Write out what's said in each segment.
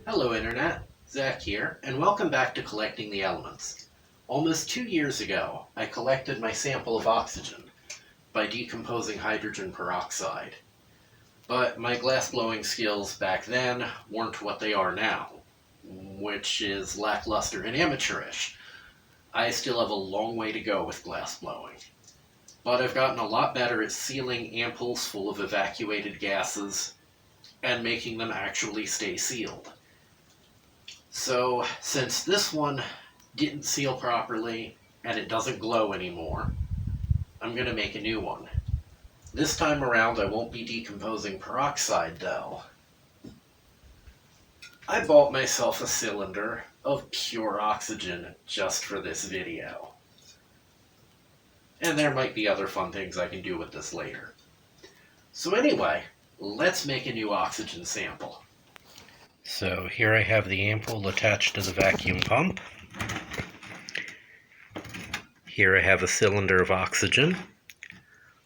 Hello Internet, Zach here, and welcome back to Collecting the Elements. Almost 2 years ago, I collected my sample of oxygen by decomposing hydrogen peroxide. But my glassblowing skills back then weren't what they are now, which is lackluster and amateurish. I still have a long way to go with glassblowing. But I've gotten a lot better at sealing ampoules full of evacuated gases and making them actually stay sealed. So, since this one didn't seal properly and it doesn't glow anymore, I'm going to make a new one. This time around I won't be decomposing peroxide though. I bought myself a cylinder of pure oxygen just for this video. And there might be other fun things I can do with this later. So anyway, let's make a new oxygen sample. So here I have the ampoule attached to the vacuum pump. Here I have a cylinder of oxygen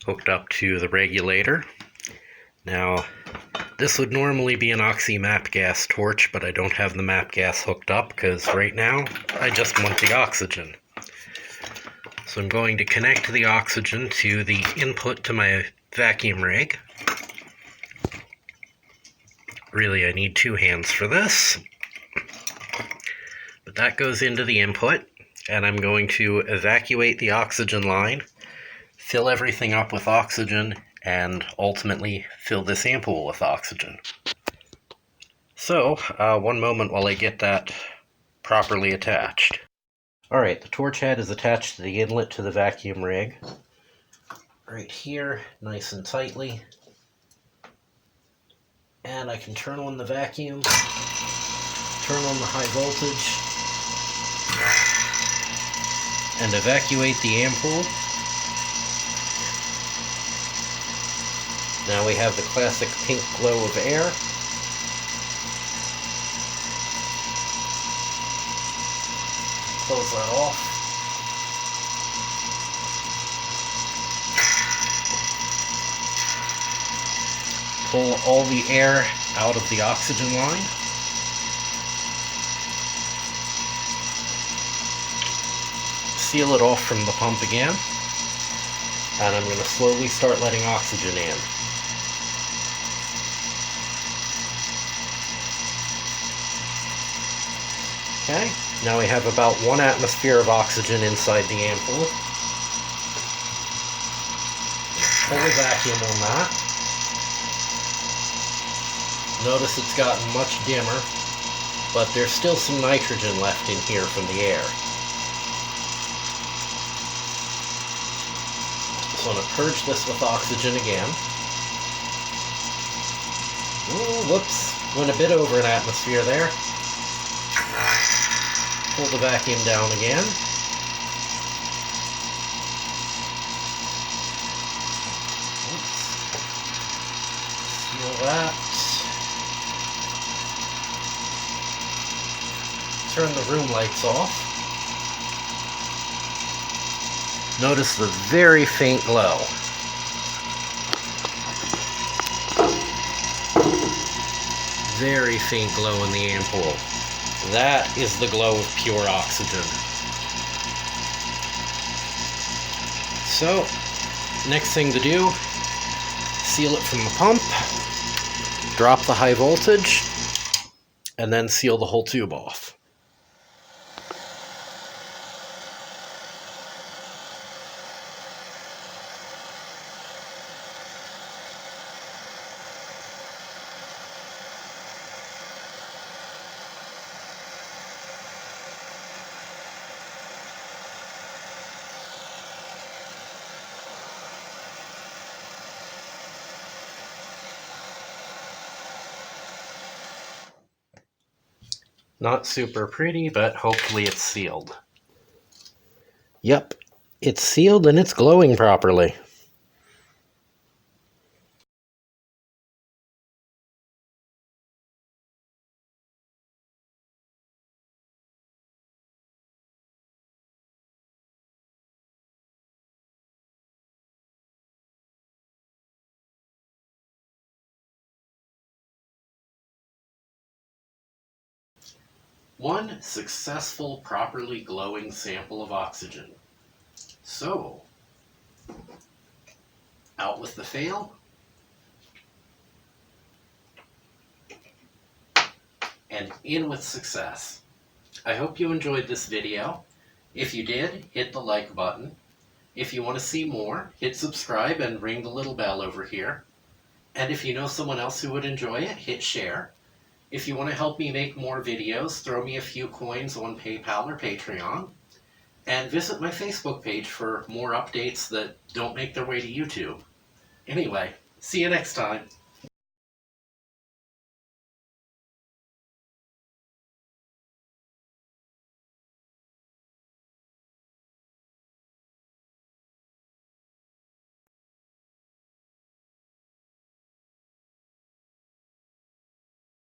hooked up to the regulator. Now, this would normally be an oxy map gas torch, but I don't have the map gas hooked up because right now I just want the oxygen. So I'm going to connect the oxygen to the input to my vacuum rig. Really, I need 2 hands for this. But that goes into the input, and I'm going to evacuate the oxygen line, fill everything up with oxygen, and ultimately fill this ampoule with oxygen. So, one moment while I get that properly attached. Alright, the torch head is attached to the inlet to the vacuum rig. Right here, nice and tightly. And I can turn on the vacuum, turn on the high voltage, and evacuate the ampoule. Now we have the classic pink glow of air. Close that off. Pull all the air out of the oxygen line. Seal it off from the pump again. And I'm going to slowly start letting oxygen in. Okay, now we have about 1 atmosphere of oxygen inside the ampoule. Pull the vacuum on that. Notice it's gotten much dimmer, but there's still some nitrogen left in here from the air. So I'm going to purge this with oxygen again. Ooh, whoops, went a bit over an atmosphere there. Pull the vacuum down again. Oops. Seal that. Turn the room lights off. Notice the very faint glow. Very faint glow in the ampoule. That is the glow of pure oxygen. So, next thing to do, seal it from the pump, drop the high voltage, and then seal the whole tube off. Not super pretty, but hopefully it's sealed. Yep, it's sealed and it's glowing properly. One successful, properly glowing sample of oxygen. So, out with the fail, and in with success. I hope you enjoyed this video. If you did, hit the like button. If you want to see more, hit subscribe and ring the little bell over here. And if you know someone else who would enjoy it, hit share. If you want to help me make more videos, throw me a few coins on PayPal or Patreon. And visit my Facebook page for more updates that don't make their way to YouTube. Anyway, see you next time.